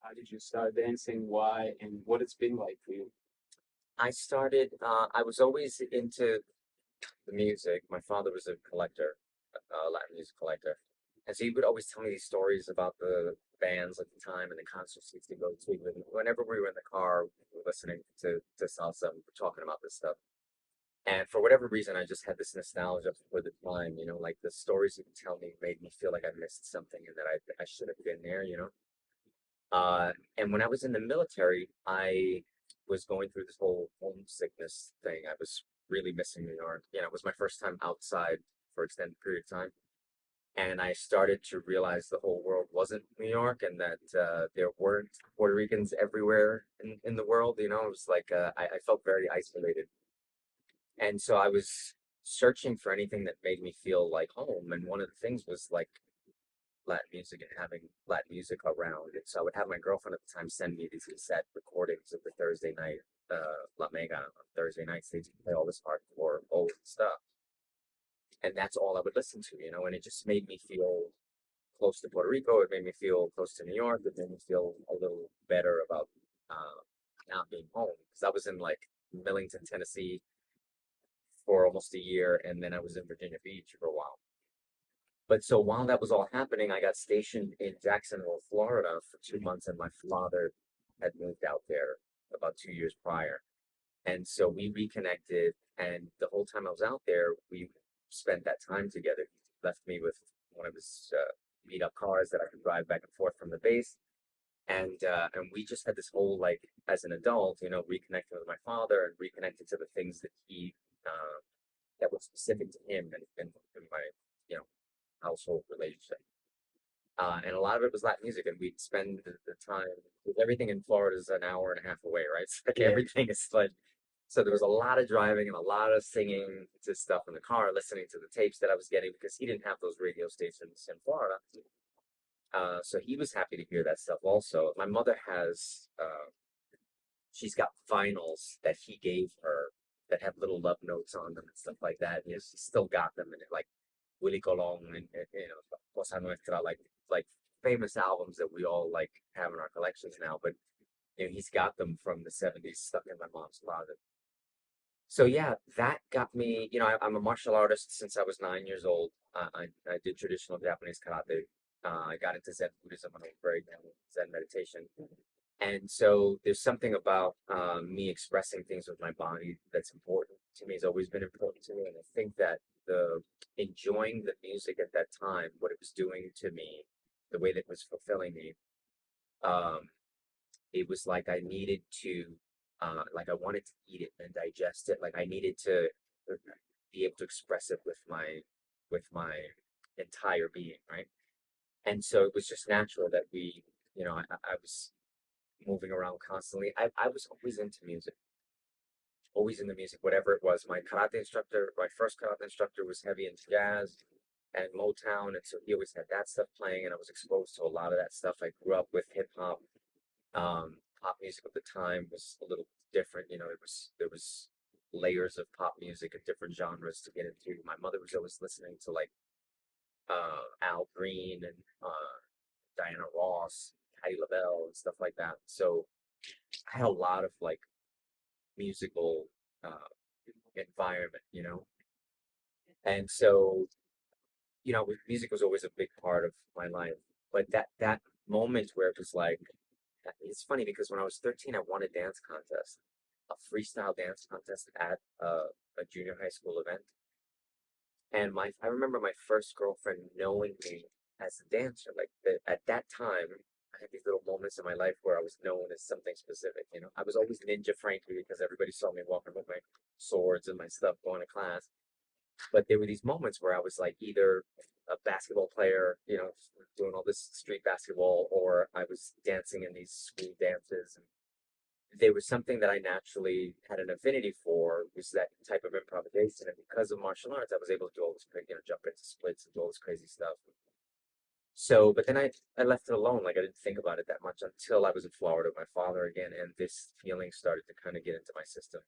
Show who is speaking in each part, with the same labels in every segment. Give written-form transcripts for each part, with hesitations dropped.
Speaker 1: How did you start dancing? Why? And what it's been like for you?
Speaker 2: I started, I was always into the music. My father was a collector, Latin music collector. And so he would always tell me these stories about the bands at the time and the concerts he used to go to. And whenever we were in the car listening to salsa, we were talking about this stuff. And for whatever reason, I just had this nostalgia for the time, like the stories he would tell me made me feel like I missed something and that I should have been there. And when I was in the military, I was going through this whole homesickness thing. I was really missing New York. It was my first time outside for an extended period of time. And I started to realize the whole world wasn't New York and that there weren't Puerto Ricans everywhere in the world. It was like I felt very isolated. And so I was searching for anything that made me feel like home. And one of the things was like Latin music and having Latin music around. And so I would have my girlfriend at the time send me these cassette recordings of the Thursday night, La Mega on Thursday nights. They play all this hardcore old stuff. And that's all I would listen to, and it just made me feel close to Puerto Rico. It made me feel close to New York. It made me feel a little better about not being home. Because I was in like Millington, Tennessee for almost a year, and then I was in Virginia Beach for a while. But so while that was all happening, I got stationed in Jacksonville, Florida for 2 months, and my father had moved out there about 2 years prior. And so we reconnected, and the whole time I was out there, we spent that time together. He left me with one of his beat up cars that I could drive back and forth from the base. And we just had this whole like as an adult, reconnecting with my father and reconnected to the things that he that were specific to him and my, you know, household relationship. And a lot of it was Latin music, and we'd spend the time because everything in Florida is an hour and a half away, right? So like
Speaker 1: Yeah.
Speaker 2: everything is like, so there was a lot of driving and a lot of singing to stuff in the car, listening to the tapes that I was getting because he didn't have those radio stations in Florida. So he was happy to hear that stuff also. My mother has, she's got vinyls that he gave her that have little love notes on them and stuff like that. And she's still got them, and like Willie Colon and Cosa Nuestra, like famous albums that we all like have in our collections now. But he's got them from the '70s stuck in my mom's closet. So yeah, that got me. I'm a martial artist since I was 9 years old. I did traditional Japanese karate. I got into Zen Buddhism when I was very young, Zen meditation. And so there's something about me expressing things with my body that's important to me, has always been important to me. And I think that the enjoying the music at that time, what it was doing to me, the way that it was fulfilling me, um, it was like I needed to, like I wanted to eat it and digest it. Like I needed to be able to express it with my entire being, right? And so it was just natural that I was moving around constantly. I was always into music, always into music, whatever it was. My first karate instructor was heavy into jazz and Motown. And so he always had that stuff playing, and I was exposed to a lot of that stuff. I grew up with hip hop. Pop music of the time was a little different. There was layers of pop music and different genres to get into. My mother was always listening to like Al Green and Diana Ross, Patti LaBelle, and stuff like that. So I had a lot of like musical uh, environment. And so music was always a big part of my life. But that moment where it was like, it's funny because when I was 13, I won a dance contest, a freestyle dance contest at a junior high school event. And I remember my first girlfriend knowing me as a dancer. Like at that time, I had these little moments in my life where I was known as something specific. I was always Ninja Frankie because everybody saw me walking with my swords and my stuff going to class. But there were these moments where I was like either a basketball player, doing all this street basketball, or I was dancing in these school dances. And there was something that I naturally had an affinity for, was that type of improvisation. And because of martial arts, I was able to do all this crazy, jump into splits and do all this crazy stuff. So, but then I left it alone. Like I didn't think about it that much until I was in Florida with my father again, and this feeling started to kind of get into my system.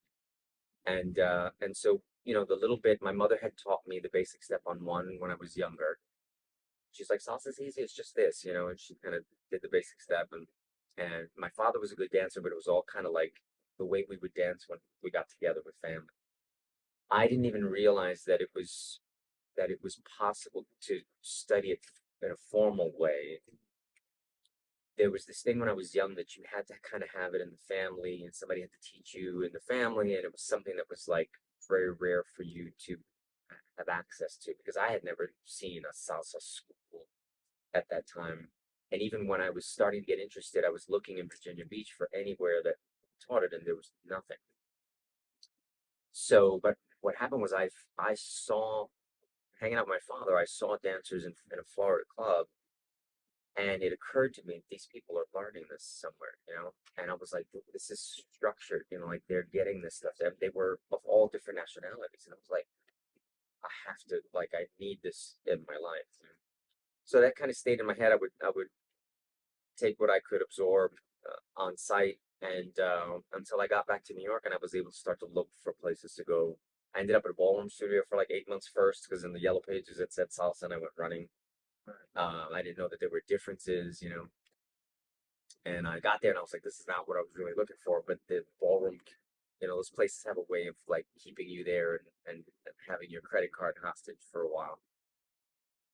Speaker 2: And so, the little bit my mother had taught me the basic step on one when I was younger. She's like, salsa's easy, it's just this, and she kind of did the basic step, And my father was a good dancer, but it was all kind of like the way we would dance when we got together with family. I didn't even realize that it was possible to study it in a formal way. There was this thing when I was young that you had to kind of have it in the family, and somebody had to teach you in the family, and it was something that was like very rare for you to have access to because I had never seen a salsa school at that time. And even when I was starting to get interested, I was looking in Virginia Beach for anywhere that taught it, and there was nothing. So, but what happened was I saw hanging out with my father, I saw dancers in a Florida club, and it occurred to me these people are learning this somewhere, you know. And I was like, this is structured, you know, like they're getting this stuff. They were of all different nationalities, and I was like, I have to, like, I need this in my life. So that kind of stayed in my head. I would take what I could absorb on site, and until I got back to New York and I was able to start to look for places to go. I ended up at a ballroom studio for like 8 months first because in the yellow pages it said salsa, and I went running. I didn't know that there were differences, you know. And I got there and I was like, this is not what I was really looking for. But the ballroom, you know, those places have a way of like keeping you there and having your credit card hostage for a while.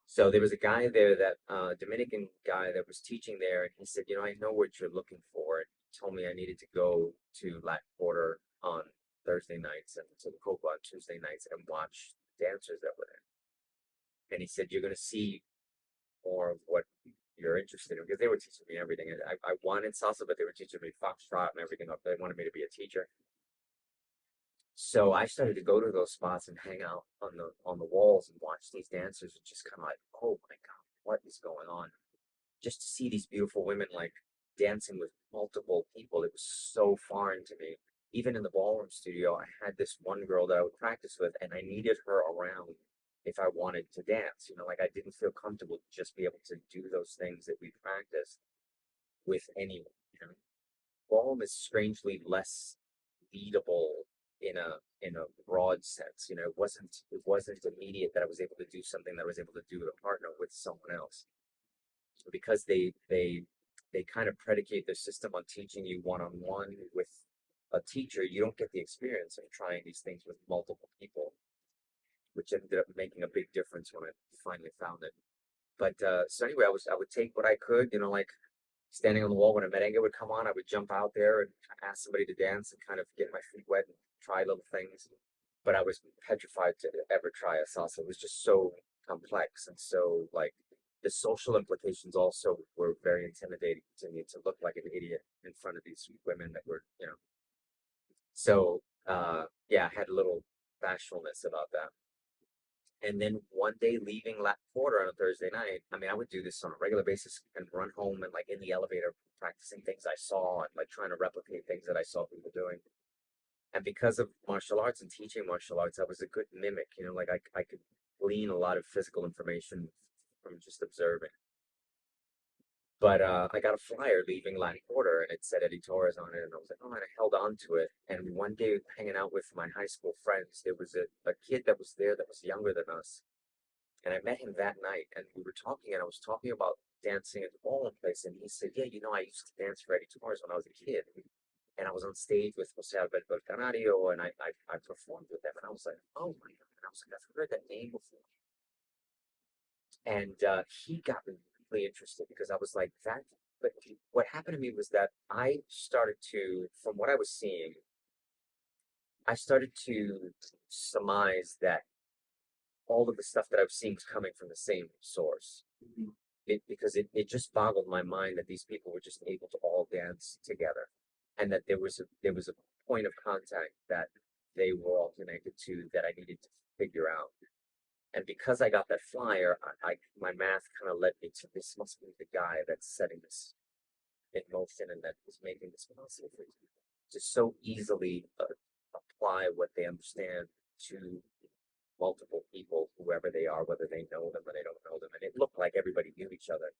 Speaker 2: So there was a guy there that Dominican guy that was teaching there, and he said, you know, I know what you're looking for. And he told me I needed to go to Latin Quarter on Thursday nights and to the Copa on Tuesday nights and watch dancers that were there. And he said, you're going to see more of what you're interested in because they were teaching me everything. And I wanted salsa, but they were teaching me foxtrot and everything up. They wanted me to be a teacher. So I started to go to those spots and hang out on the walls and watch these dancers and just kind of like, oh my God, what is going on? Just to see these beautiful women like dancing with multiple people, it was so foreign to me. Even in the ballroom studio, I had this one girl that I would practice with, and I needed her around if I wanted to dance. You know, like I didn't feel comfortable to just be able to do those things that we practiced with anyone. You know, ballroom is strangely less leadable in a broad sense. You know, it wasn't immediate that I was able to do something that I was able to do with a partner with someone else because they kind of predicate their system on teaching you one on one with a teacher. You don't get the experience of trying these things with multiple people, which ended up making a big difference when I finally found it. But so anyway, I would take what I could, you know, like standing on the wall when a merengue would come on, I would jump out there and ask somebody to dance and kind of get my feet wet and try little things. But I was petrified to ever try a salsa. It was just so complex and so like the social implications also were very intimidating to me to look like an idiot in front of these women that were, you know. So yeah, I had a little bashfulness about that. And then one day leaving Latin Quarter on a Thursday night, I mean, I would do this on a regular basis and run home and like in the elevator practicing things I saw and like trying to replicate things that I saw people doing. And because of martial arts and teaching martial arts, I was a good mimic, you know, like I could glean a lot of physical information from just observing. But I got a flyer leaving Latin Quarter and it said Eddie Torres on it. And I was like, oh, and I held on to it. And one day hanging out with my high school friends, there was a kid that was there that was younger than us. And I met him that night, and we were talking, and I was talking about dancing at the ballroom place, and he said, "Yeah, you know, I used to dance for Eddie Torres when I was a kid, and I was on stage with Jose Alberto Canario, and I performed with them." And I was like, "Oh my God!" And I was like, "I've heard that name before." And he got me really interested because I was like, "That." But what happened to me was that I started to, from what I was seeing, I started to surmise that all of the stuff that I was seeing was coming from the same source. Because it just boggled my mind that these people were just able to all dance together, and that there was a point of contact that they were all connected to that I needed to figure out. And because I got that flyer, my math kind of led me to this must be the guy that's setting this in motion and that is making this possible for people to so easily apply what they understand to multiple people, whoever they are, whether they know them or they don't know them. And it looked like everybody knew each other.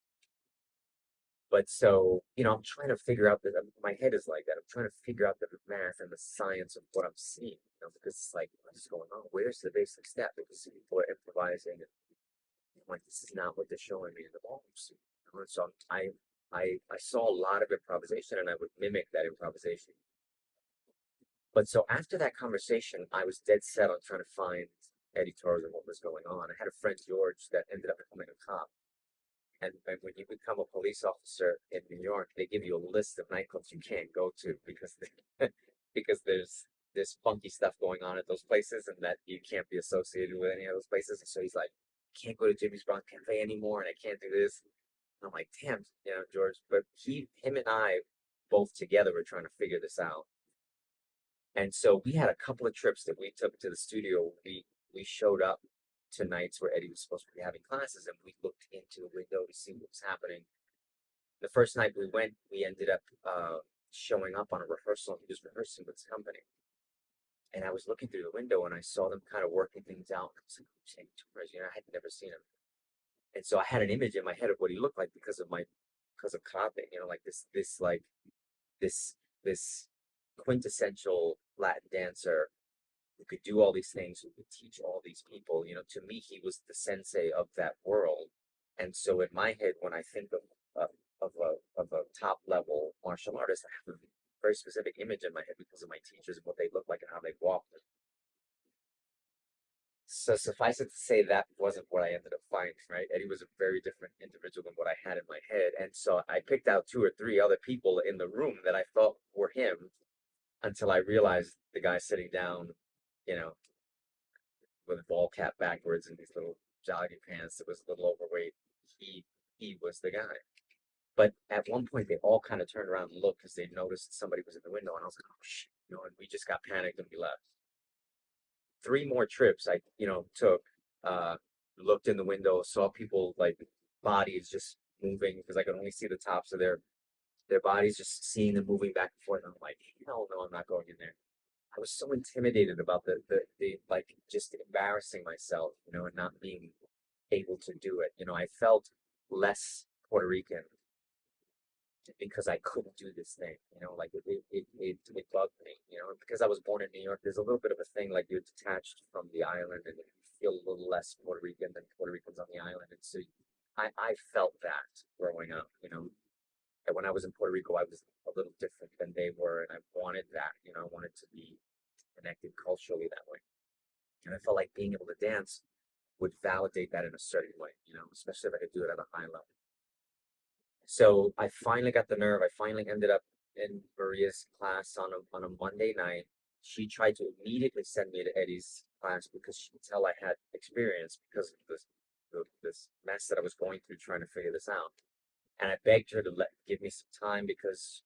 Speaker 2: But so, you know, I'm trying to figure out that my head is like that. I'm trying to figure out the math and the science of what I'm seeing, you know, because it's like, what's going on? Where's the basic step? Because people are improvising and I'm like, this is not what they're showing me in the ballroom. You know? So I saw a lot of improvisation and I would mimic that improvisation. But so after that conversation, I was dead set on trying to find Eddie Torres and what was going on. I had a friend, George, that ended up becoming a cop. And when you become a police officer in New York, they give you a list of nightclubs you can't go to because because there's funky stuff going on at those places and that you can't be associated with any of those places. And so he's like, can't go to Jimmy's Brown Cafe anymore, and I can't do this. And I'm like, damn, George. But him and I both together were trying to figure this out. And so we had a couple of trips that we took to the studio. We showed up to nights where Eddie was supposed to be having classes, and we looked into the window to see what was happening. The first night we went, we ended up showing up on a rehearsal. He was rehearsing with his company, and I was looking through the window and I saw them kind of working things out. I was like, "Shane Torres," I had never seen him, and so I had an image in my head of what he looked like because of copying, like this this quintessential Latin dancer who could do all these things, who could teach all these people. To me, he was the sensei of that world. And so in my head, when I think of a top level martial artist, I have a very specific image in my head because of my teachers and what they look like and how they walk. So suffice it to say, that wasn't what I ended up finding, right? Eddie was a very different individual than what I had in my head. And so I picked out 2 or 3 other people in the room that I thought were him until I realized the guy sitting down, you know, with a ball cap backwards and these little jogging pants that was a little overweight. He was the guy. But at one point, they all kind of turned around and looked because they noticed somebody was in the window, and I was like, "Oh shit!" And we just got panicked and we left. 3 more trips I, took. Looked in the window, saw people like bodies just moving because I could only see the tops of their bodies, just seeing them moving back and forth. And I'm like, hell no, I'm not going in there. I was so intimidated about the like just embarrassing myself, and not being able to do it. I felt less Puerto Rican because I couldn't do this thing, like it bugged me, because I was born in New York. There's a little bit of a thing like you're detached from the island and you feel a little less Puerto Rican than Puerto Ricans on the island. And so I felt that growing up, and when I was in Puerto Rico, I was a little different than they were, and I wanted that, I wanted to be connected culturally that way. And I felt like being able to dance would validate that in a certain way, especially if I could do it at a high level. So I finally got the nerve. I finally ended up in Maria's class on a Monday night. She tried to immediately send me to Eddie's class because she could tell I had experience because of this mess that I was going through trying to figure this out. And I begged her to give me some time because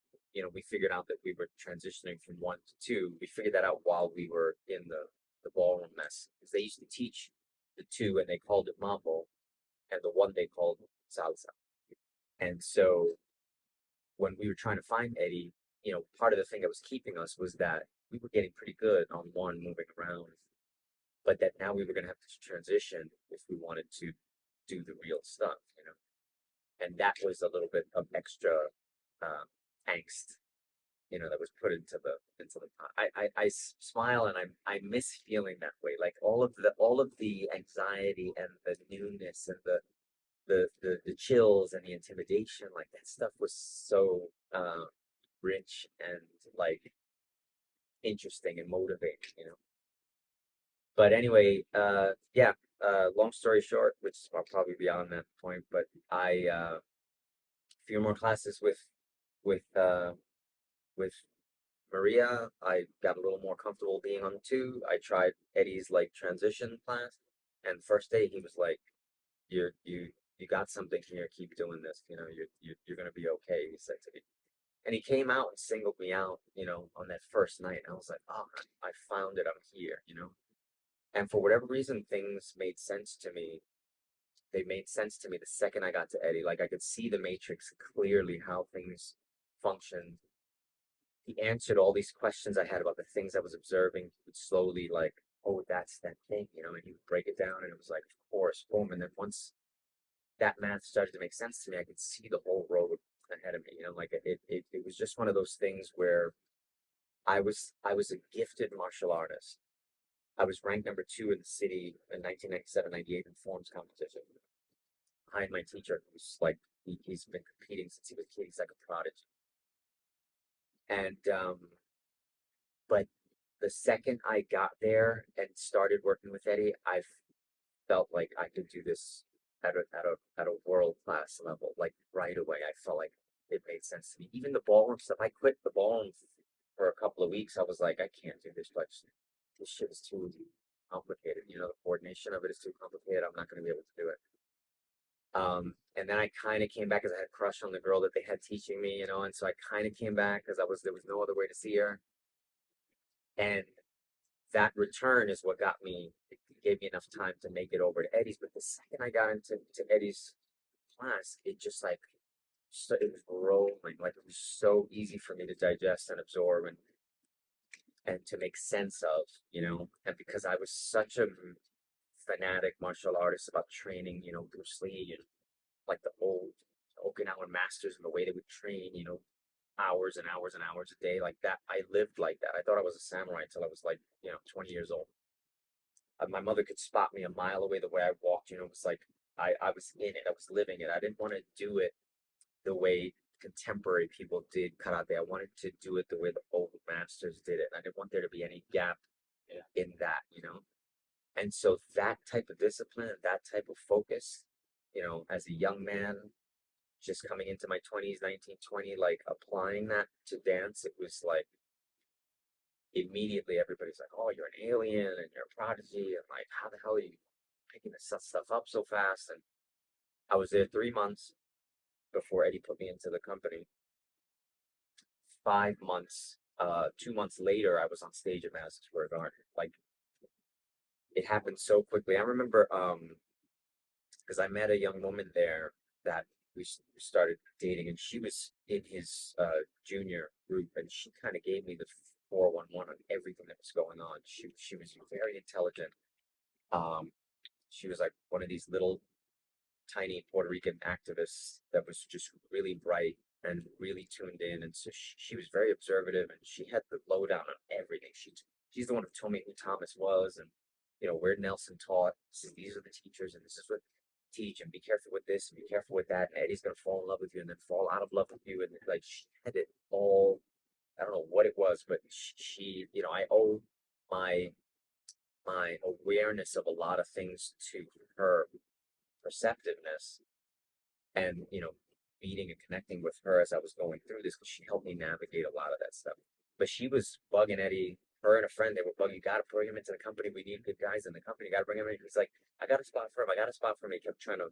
Speaker 2: we figured out that we were transitioning from 1 to 2. We figured that out while we were in the ballroom mess because they used to teach the 2 and they called it Mambo, and the 1 they called Salsa. And so when we were trying to find Eddie, part of the thing that was keeping us was that we were getting pretty good on 1 moving around, but that now we were going to have to transition if we wanted to do the real stuff, and that was a little bit of extra angst, that was put into the pot. I smile and I miss feeling that way, like all of the anxiety and the newness and the chills and the intimidation, like that stuff was so rich and like interesting and motivating, But anyway, yeah. Long story short, which is probably beyond that point, but I a few more classes with with Maria. I got a little more comfortable being on 2. I tried Eddie's like transition class, and the first day he was like, you got something here. Keep doing this. You're gonna be okay." He said to me, and he came out and singled me out. On that first night, and I was like, "Oh, I found it. I'm here." And for whatever reason, things made sense to me. They made sense to me the second I got to Eddie. Like I could see the matrix clearly, how things functioned. He answered all these questions I had about the things I was observing. He would slowly like, "Oh, that's that thing," and he would break it down, and it was like, of course, boom. And then once that math started to make sense to me, I could see the whole road ahead of me. Like it was just one of those things where I was a gifted martial artist. I was ranked number 2 in the city in 1997-98 in forms competition behind my teacher, who's like He's been competing since he was a kid. He's like a prodigy. And but the second I got there and started working with Eddie, I felt like I could do this at a world class level. Like right away, I felt like it made sense to me. Even the ballroom stuff, I quit the ballroom for a couple of weeks. I was like, I can't do this much. This shit is too complicated. You know, the coordination of it is too complicated. I'm not going to be able to do it. And then I kind of came back because I had a crush on the girl that they had teaching me, you know, and so I kind of came back because there was no other way to see her. And that return is what got me, it gave me enough time to make it over to Eddie's. But the second I got into Eddie's class, it just like, so it was rolling. Like it was so easy for me to digest and absorb and to make sense of, you know. And because I was such a fanatic martial artist about training, you know, Bruce Lee and like the old Okinawan masters and the way they would train, you know, hours and hours and hours a day like that. I lived like that. I thought I was a samurai until I was like, you know, 20 years old. My mother could spot me a mile away the way I walked, you know, it was like I was in it, I was living it. I didn't want to do it the way contemporary people did karate. I wanted to do it the way the old masters did it. I didn't want there to be any gap in that, you know. And so that type of discipline, that type of focus, you know, as a young man, just coming into my 20s, 19, 20, like applying that to dance, it was like immediately everybody's like, oh, you're an alien and you're a prodigy. And like, how the hell are you picking this stuff up so fast? And I was there 3 months before Eddie put me into the company. 5 months, 2 months later, I was on stage at Madison Square Garden. Like it happened so quickly. I remember because I met a young woman there that we started dating, and she was in his junior group, and she kind of gave me the 411 on everything that was going on. She was very intelligent. Um, she was like one of these little tiny Puerto Rican activists that was just really bright and really tuned in, and so she was very observative, and she had the lowdown on everything. She's the one who told me who Thomas was, and you know where Nelson taught. So these are the teachers, and this is what teach, and be careful with this, and be careful with that. And Eddie's gonna fall in love with you, and then fall out of love with you, and like she had it all. I don't know what it was, but she you know, I owe my awareness of a lot of things to her perceptiveness and you know meeting and connecting with her as I was going through this because she helped me navigate a lot of that stuff. But she was bugging Eddie, her and a friend, they were bugging, you gotta bring him into the company. We need good guys in the company, you gotta bring him in. He's like, I got a spot for him, I got a spot for him. He kept trying to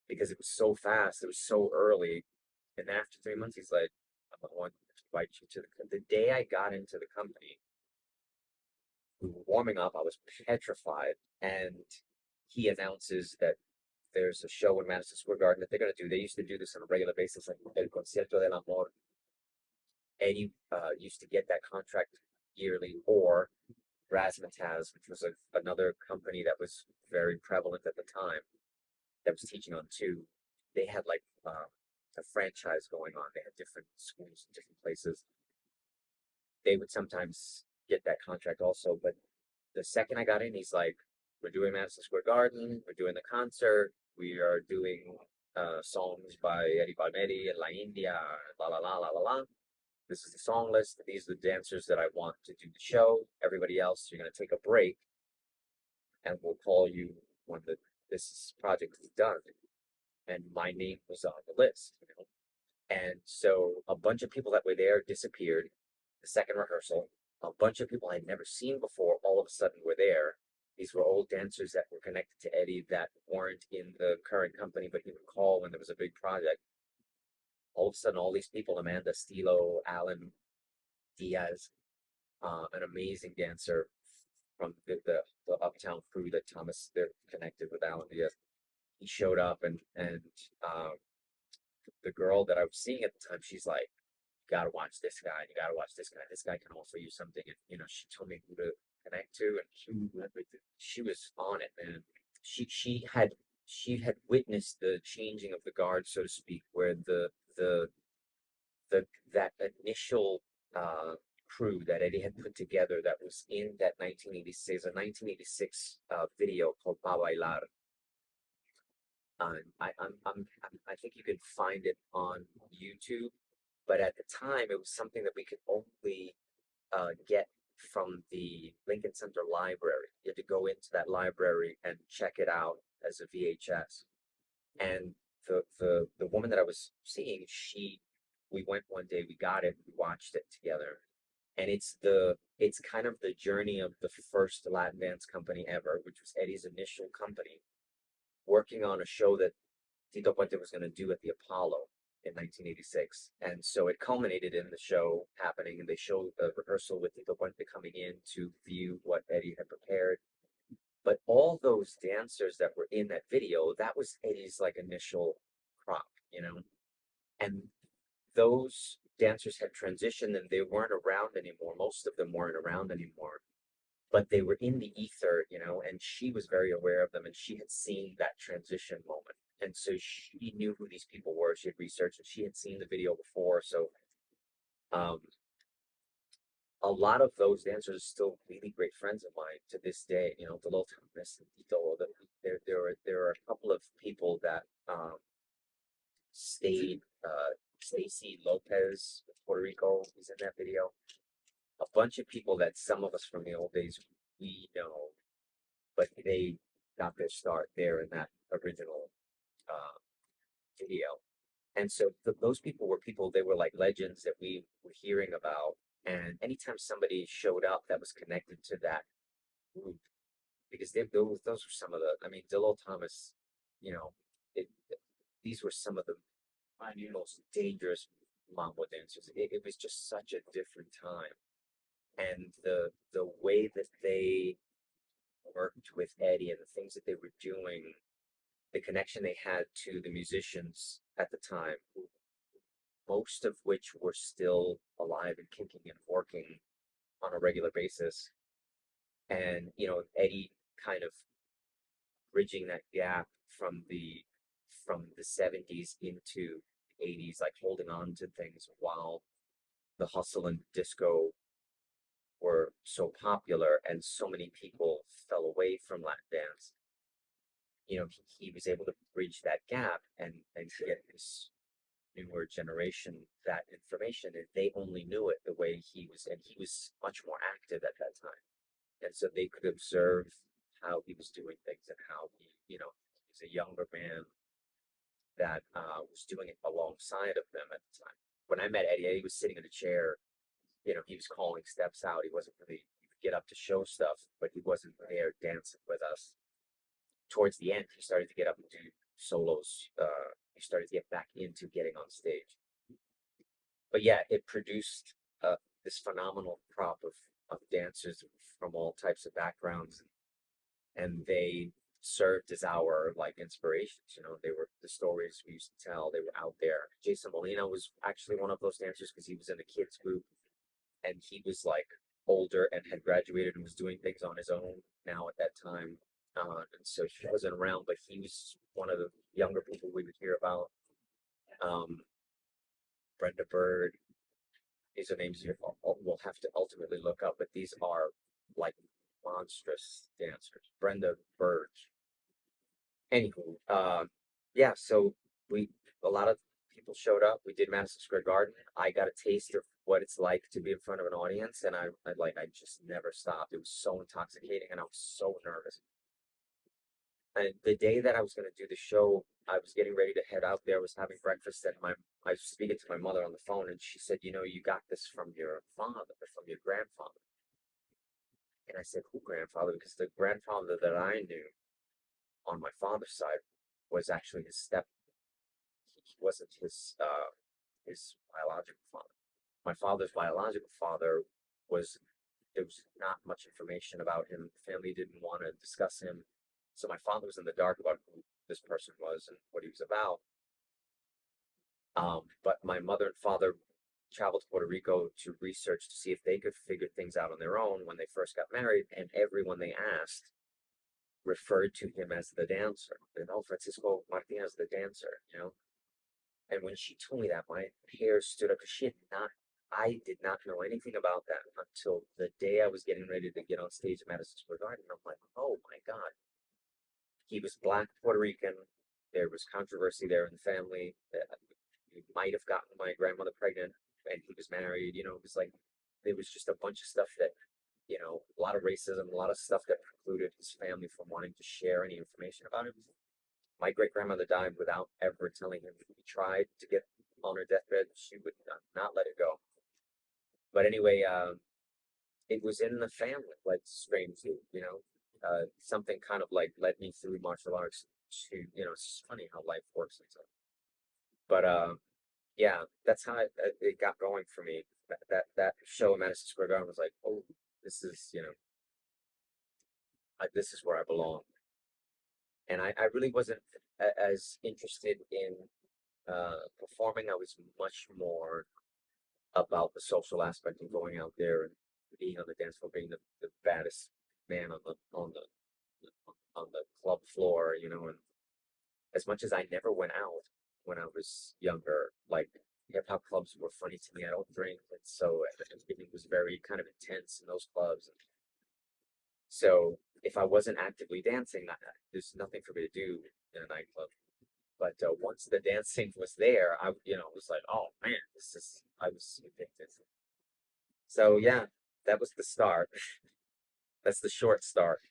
Speaker 2: because it was so fast, it was so early. And after 3 months, he's like, I want to invite you to the day I got into the company, we were warming up, I was petrified, and he announces that there's a show in Madison Square Garden that they're going to do. They used to do this on a regular basis, like El Concierto del Amor. Eddie used to get that contract yearly, or Razzmatazz, which was another company that was very prevalent at the time, that was teaching on two. They had like a franchise going on. They had different schools in different places. They would sometimes get that contract also, but the second I got in, he's like, we're doing Madison Square Garden, we're doing the concert, we are doing songs by Eddie Palmieri and La India, la la la la la la. This is the song list. These are the dancers that I want to do the show. Everybody else, you're going to take a break, and we'll call you when this project is done. And my name was on the list, you know. And so a bunch of people that were there disappeared. The second rehearsal, a bunch of people I'd never seen before all of a sudden were there. These were old dancers that were connected to Eddie that weren't in the current company, but he would call when there was a big project. All of a sudden, all these people, Amanda Stilo, Alan Diaz, an amazing dancer from the Uptown crew that Thomas, they're connected with Alan Diaz. He showed up, and the girl that I was seeing at the time, she's like, you gotta watch this guy, you gotta watch this guy. This guy can offer you something. And you know, she told me who to connect to, and she was on it, man. She had witnessed the changing of the guard, so to speak, where the that initial crew that Eddie had put together that was in that 1986, a 1986 video called Pa Bailar. I think you can find it on YouTube, but at the time it was something that we could only get from the Lincoln Center Library. You had to go into that library and check it out as a VHS. And the woman that I was seeing, we went one day, we got it, we watched it together, and it's kind of the journey of the first Latin dance company ever, which was Eddie's initial company, working on a show that Tito Puente was going to do at the Apollo in 1986. And so it culminated in the show happening, and they showed a rehearsal with Tito Puente coming in to view what Eddie had prepared. But all those dancers that were in that video, that was Eddie's like initial crop, you know? And those dancers had transitioned and they weren't around anymore. Most of them weren't around anymore, but they were in the ether, you know, and she was very aware of them and she had seen that transition moment. And so she knew who these people were. She had researched and she had seen the video before. So um, a lot of those dancers are still really great friends of mine to this day. You know, the little Thomas and Tito. There are a couple of people that stayed. Stacy Lopez of Puerto Rico is in that video. A bunch of people that some of us from the old days we know, but they got their start there in that original video. And so those people were people, they were like legends that we were hearing about. And anytime somebody showed up that was connected to that group, because those were some of the, I mean, Dillo Thomas, you know, it, these were some of the most dangerous mambo dancers. It was just such a different time. And the way that they worked with Eddie and the things that they were doing, the connection they had to the musicians at the time, most of which were still alive and kicking and working on a regular basis. And, you know, Eddie kind of bridging that gap from the 70s into 80s, like holding on to things while the hustle and disco were so popular and so many people fell away from Latin dance. You know, he was able to bridge that gap and get this newer generation that information, and they only knew it the way he was, and he was much more active at that time, and so they could observe how he was doing things and how he, you know, he was a younger man that was doing it alongside of them at the time. When I met Eddie, Eddie was sitting in a chair. You know, he was calling steps out. He wasn't really, he would get up to show stuff, but he wasn't there dancing with us. Towards the end, he started to get up and do solos. He started to get back into getting on stage. But yeah, it produced this phenomenal crop of dancers from all types of backgrounds, and they served as our like inspirations. You know, they were the stories we used to tell. They were out there. Jason Molina was actually one of those dancers because he was in the kids group, and he was like older and had graduated and was doing things on his own now at that time. And so he wasn't around, but he was one of the younger people we would hear about. Um, Brenda Bird. These are names we'll have to ultimately look up, but these are like monstrous dancers. Brenda Bird. Anywho, yeah, so we a lot of people showed up. We did Madison Square Garden. I got a taste of what it's like to be in front of an audience, and I just never stopped. It was so intoxicating, and I was so nervous. And the day that I was going to do the show, I was getting ready to head out there. I was having breakfast, and I was speaking to my mother on the phone, and she said, "You know, you got this from your father, from your grandfather." And I said, "Who grandfather?" Because the grandfather that I knew on my father's side was actually his step. He wasn't his biological father. My father's biological father was there was not much information about him. The family didn't want to discuss him. So my father was in the dark about who this person was and what he was about. But my mother and father traveled to Puerto Rico to research to see if they could figure things out on their own when they first got married, and everyone they asked referred to him as the dancer. And oh, Francisco Martinez, the dancer, you know. And when she told me that, my hair stood up because I did not know anything about that until the day I was getting ready to get on stage at Madison Square Garden. I'm like, oh my God. He was Black Puerto Rican. There was controversy there in the family. He might have gotten my grandmother pregnant, and he was married. It was like there was just a bunch of stuff that, a lot of racism, a lot of stuff that precluded his family from wanting to share any information about him. My great grandmother died without ever telling him. He tried to get on her deathbed. She would not let it go. But anyway, it was in the family, like strangely, something kind of like led me through martial arts to, it's funny how life works and stuff. But yeah, that's how it got going for me. That show in Madison Square Garden was like, oh, this is, this is where I belong. And I really wasn't as interested in performing. I was much more about the social aspect of going out there and being on the dance floor, being the baddest man on the club floor, and as much as I never went out when I was younger, like hip hop clubs were funny to me. I don't drink, and so everything was very kind of intense in those clubs. So if I wasn't actively dancing, there's nothing for me to do in a nightclub. But once the dancing was there, I was like, oh man, I was addicted. So yeah, that was the start. That's the short start.